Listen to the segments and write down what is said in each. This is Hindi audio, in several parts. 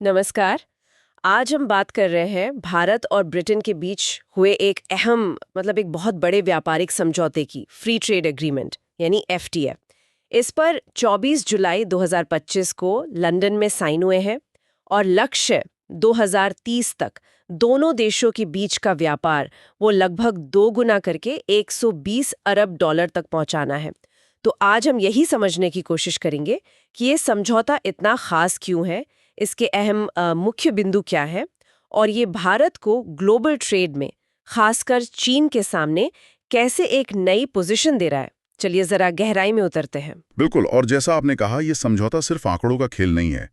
नमस्कार। आज हम बात कर रहे हैं भारत और ब्रिटेन के बीच हुए एक अहम एक बहुत बड़े व्यापारिक समझौते की, फ्री ट्रेड एग्रीमेंट यानी एफटीए। इस पर 24 जुलाई 2025 को लंदन में साइन हुए हैं और लक्ष्य 2030 तक दोनों देशों के बीच का व्यापार वो लगभग 2 गुना करके 120 अरब डॉलर तक पहुंचाना है। तो आज हम यही समझने की कोशिश करेंगे कि ये समझौता इतना खास क्यों है, इसके अहम मुख्य बिंदु क्या है और ये भारत को ग्लोबल ट्रेड में खासकर चीन के सामने कैसे एक नई पोजीशन दे रहा है। चलिए जरा गहराई में उतरते हैं। बिल्कुल, और जैसा आपने कहा, ये समझौता सिर्फ आंकड़ों का खेल नहीं है।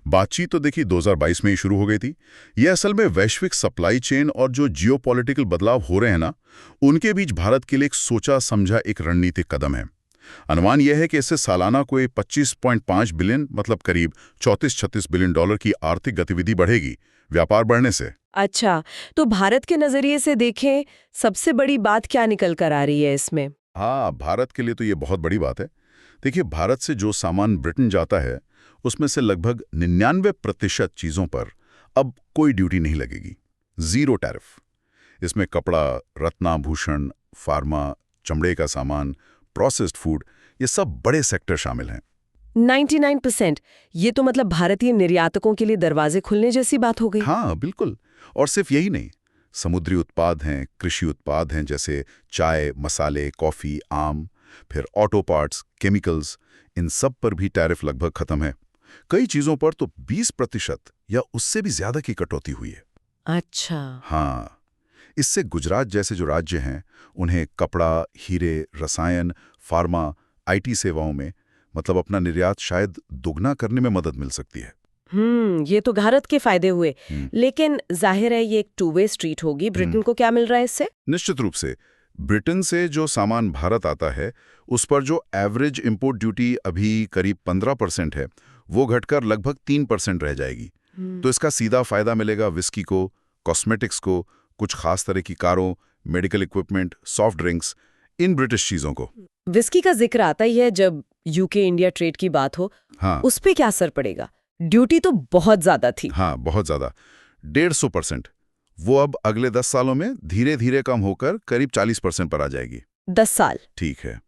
बातचीत तो देखिए 2022 में ही शुरू हो गई थी। ये असल में वैश्विक सप्लाई चेन और जो जियोपॉलिटिकल बदलाव हो रहे हैं ना, उनके बीच भारत के लिए एक सोचा समझा एक रणनीतिक कदम है। अनुमान यह है कि इससे सालाना कोई 25.5 बिलियन मतलब करीब 34-36 बिलियन डॉलर की आर्थिक गतिविधि बढ़ेगी व्यापार बढ़ने से। अच्छा, तो भारत के नजरिए से देखें, सबसे बड़ी बात क्या निकल कर आ रही है इसमें? हाँ, भारत के लिए तो ये बहुत बड़ी बात है। देखिए, भारत से जो सामान ब्रिटेन जाता है उसमें से लगभग 99% चीज़ों पर अब कोई ड्यूटी नहीं लगेगी। Zero tariff. इसमें कपड़ा, रत्नाभूषण, फार्मा, चमड़े का सामान, प्रोसेस्ड फूड, ये सब बड़े सेक्टर शामिल हैं। 99%? ये तो मतलब भारतीय निर्यातकों के लिए दरवाजे खुलने जैसी बात हो गई। हाँ, बिल्कुल। और सिर्फ यही नहीं, समुद्री उत्पाद हैं, कृषि उत्पाद हैं जैसे चाय, मसाले, कॉफ़ी, आम, फिर ऑटो पार्ट्स, केमिकल्स, इन सब पर भी टैरिफ लगभग खत्म है। कई चीज़ों पर तो 20% या उससे भी ज़्यादा की कटौती हुई है। अच्छा। हाँ, इससे गुजरात जैसे जो राज्य हैं, उन्हें कपड़ा, हीरे, रसायन, फार्मा, आईटी सेवाओं में मतलब अपना निर्यात शायद दोगुना करने में मदद मिल सकती है। ये तो भारत के फायदे हुए। हम्म, लेकिन जाहिर है ये एक टू वे स्ट्रीट होगी। ब्रिटेन को क्या मिल रहा है इससे? निश्चित रूप से ब्रिटेन से जो सामान भारत आता है उस पर जो एवरेज इंपोर्ट ड्यूटी अभी करीब 15% है, वो घटकर लगभग 3% रह जाएगी। तो इसका सीधा फायदा मिलेगा विस्की को, कॉस्मेटिक्स को, कुछ खास तरह की कारों, medical equipment, soft drinks, in British चीजों को। विस्की का जिक्र आता ही है जब यूके इंडिया ट्रेड की बात हो। हाँ उस पे क्या असर पड़ेगा? ड्यूटी तो बहुत ज्यादा थी। हाँ, बहुत ज्यादा, 150%। वो अब अगले 10 सालों में धीरे धीरे कम होकर करीब 40% पर आ जाएगी। 10 साल? ठीक है।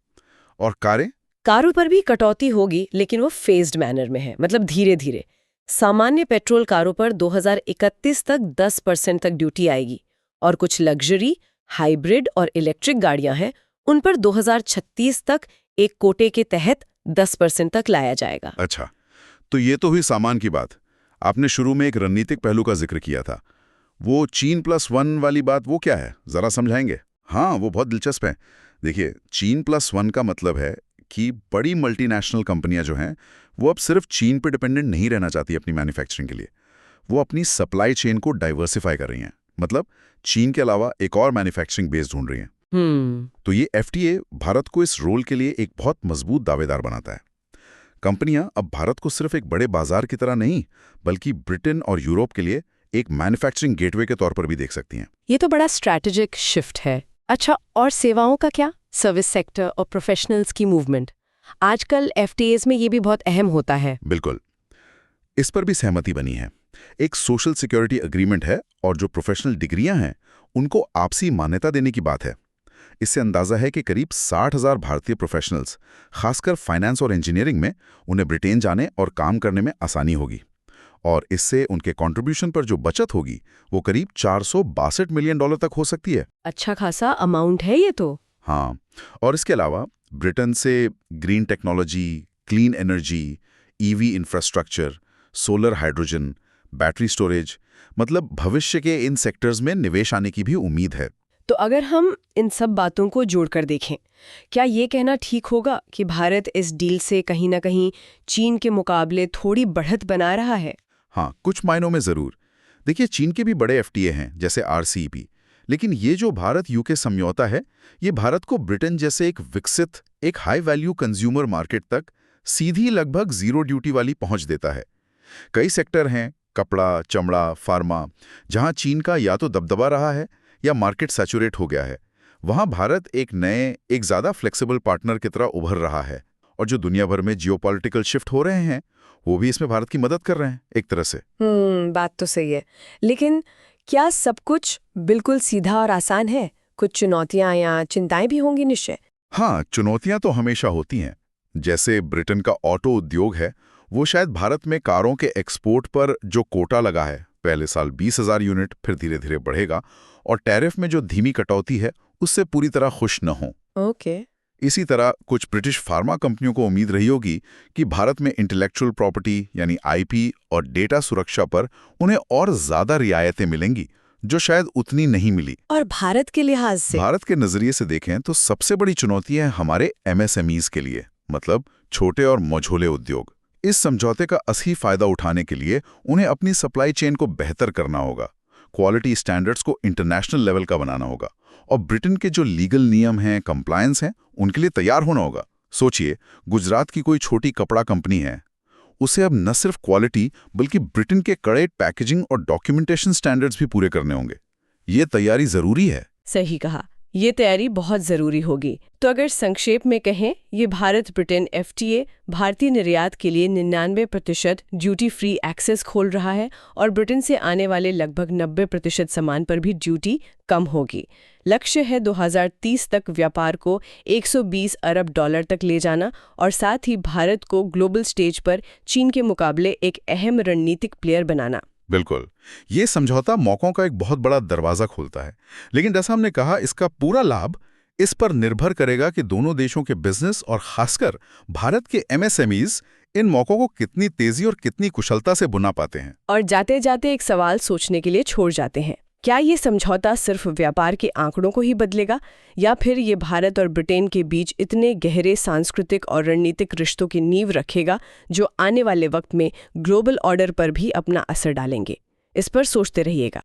और कारें? कारों पर भी कटौती होगी, लेकिन वो फेज्ड मैनर में है, मतलब धीरे धीरे। सामान्य पेट्रोल कारों पर 2031 तक 10% तक ड्यूटी आएगी और कुछ लग्जरी, हाइब्रिड और इलेक्ट्रिक गाड़ियां हैं, उन पर 2036 तक एक कोटे के तहत 10% तक लाया जाएगा। अच्छा, तो ये तो हुई सामान की बात। आपने शुरू में एक रणनीतिक पहलू का जिक्र किया था, वो चीन+1 वाली बात, वो क्या है, जरा समझाएंगे? हाँ, वो बहुत दिलचस्प है। देखिए, चीन+1 का मतलब है कि बड़ी मल्टीनेशनल कंपनियां जो हैं वो अब सिर्फ चीन पे डिपेंडेंट नहीं रहना चाहती अपनी मैन्युफैक्चरिंग के लिए। वो अपनी सप्लाई चेन को डाइवर्सिफाई कर रही हैं, मतलब चीन के अलावा एक और मैन्युफैक्चरिंग बेस ढूंढ रही हैं। तो ये एफटीए भारत को इस रोल के लिए एक बहुत मजबूत दावेदार बनाता है। कंपनियां अब भारत को सिर्फ एक बड़े बाजार की तरह नहीं, बल्कि ब्रिटेन और यूरोप के लिए एक मैन्युफैक्चरिंग गेटवे के तौर पर भी देख सकती हैं। ये तो बड़ा स्ट्रैटेजिक शिफ्ट है। अच्छा, और सेवाओं का क्या? सर्विस सेक्टर और प्रोफेशनल्स की मूवमेंट आजकल एफटीएस में ये भी बहुत अहम होता है। बिल्कुल, इस पर भी सहमति बनी है। एक सोशल सिक्योरिटी एग्रीमेंट है और जो प्रोफेशनल डिग्रियां हैं उनको आपसी मान्यता देने की बात है। इससे अंदाजा है कि करीब 60,000 भारतीय प्रोफेशनल्स, खासकर फाइनेंस और इंजीनियरिंग में, उन्हें ब्रिटेन जाने और काम करने में आसानी होगी। और इससे उनके कंट्रीब्यूशन पर जो बचत होगी वो करीब 462 मिलियन डॉलर तक हो सकती है। अच्छा खासा अमाउंट है ये तो। हाँ, और इसके अलावा ब्रिटेन से green technology, clean energy, EV infrastructure, solar, hydrogen, battery storage, मतलब भविष्य के इन सेक्टर्स में निवेश आने की भी उम्मीद है। तो अगर हम इन सब बातों को जोड़कर देखें, क्या ये कहना ठीक होगा कि भारत इस डील से कहीं ना कहीं चीन के मुकाबले थोड़ी बढ़त बना रहा है? हाँ, कुछ मायनों में जरूर। देखिए, चीन के भी बड़े एफटीए हैं जैसे आरसीईपी, लेकिन ये जो भारत यूके समझौता है, ये भारत को ब्रिटेन जैसे एक विकसित, एक हाई वैल्यू कंज्यूमर मार्केट तक सीधी लगभग जीरो ड्यूटी वाली पहुंच देता है। कई सेक्टर हैं, कपड़ा, चमड़ा, फार्मा, जहां चीन का या तो दबदबा रहा है या मार्केट सैचुरेट हो गया है। वहां भारत एक नए, एक ज्यादा फ्लेक्सिबल पार्टनर की तरह उभर रहा है। और जो दुनिया भर में जियोपॉलिटिकल शिफ्ट हो रहे हैं, वो भी इसमें भारत की मदद कर रहे हैं एक तरह से। बात तो सही है, लेकिन क्या सब कुछ बिल्कुल सीधा और आसान है? कुछ चुनौतियां या चिंताएं भी होंगी निश्चय। हाँ, चुनौतियां तो हमेशा होती हैं। जैसे ब्रिटेन का ऑटो उद्योग है, वो शायद भारत में कारों के एक्सपोर्ट पर जो कोटा लगा है, पहले साल 20,000 यूनिट, फिर धीरे धीरे बढ़ेगा, और टैरिफ में जो धीमी कटौती है उससे पूरी तरह खुश न हो। ओके। इसी तरह कुछ ब्रिटिश फार्मा कंपनियों को उम्मीद रही होगी कि भारत में इंटेलेक्चुअल प्रॉपर्टी यानी आईपी और डेटा सुरक्षा पर उन्हें और ज्यादा रियायतें मिलेंगी, जो शायद उतनी नहीं मिली। और भारत के लिहाज से? भारत के नजरिए से देखें तो सबसे बड़ी चुनौती है हमारे एमएसएमईज के लिए, मतलब छोटे और मझोले उद्योग। इस समझौते का असली फायदा उठाने के लिए उन्हें अपनी सप्लाई चेन को बेहतर करना होगा, क्वालिटी स्टैंडर्ड्स को इंटरनेशनल लेवल का बनाना होगा, और ब्रिटेन के जो लीगल नियम हैं, कंप्लायंस हैं, उनके लिए तैयार होना होगा। सोचिए, गुजरात की कोई छोटी कपड़ा कंपनी है, उसे अब न सिर्फ क्वालिटी बल्कि ब्रिटेन के कड़े पैकेजिंग और डॉक्यूमेंटेशन स्टैंडर्ड्स भी पूरे करने होंगे। ये तैयारी जरूरी है। सही कहा, ये तैयारी बहुत जरूरी होगी। तो अगर संक्षेप में कहें, ये भारत ब्रिटेन एफटीए भारतीय निर्यात के लिए 99% ड्यूटी फ्री एक्सेस खोल रहा है और ब्रिटेन से आने वाले लगभग 90% सामान पर भी ड्यूटी कम होगी। लक्ष्य है 2030 तक व्यापार को 120 अरब डॉलर तक ले जाना और साथ ही भारत को ग्लोबल स्टेज पर चीन के मुकाबले एक अहम रणनीतिक प्लेयर बनाना। बिल्कुल, ये समझौता मौकों का एक बहुत बड़ा दरवाजा खोलता है, लेकिन जैसा हमने कहा, इसका पूरा लाभ इस पर निर्भर करेगा कि दोनों देशों के बिजनेस और खासकर भारत के एमएसएमईज इन मौकों को कितनी तेजी और कितनी कुशलता से बुना पाते हैं। और जाते जाते एक सवाल सोचने के लिए छोड़ जाते हैं, क्या ये समझौता सिर्फ व्यापार के आंकड़ों को ही बदलेगा, या फिर ये भारत और ब्रिटेन के बीच इतने गहरे सांस्कृतिक और रणनीतिक रिश्तों की नींव रखेगा जो आने वाले वक्त में ग्लोबल ऑर्डर पर भी अपना असर डालेंगे? इस पर सोचते रहिएगा।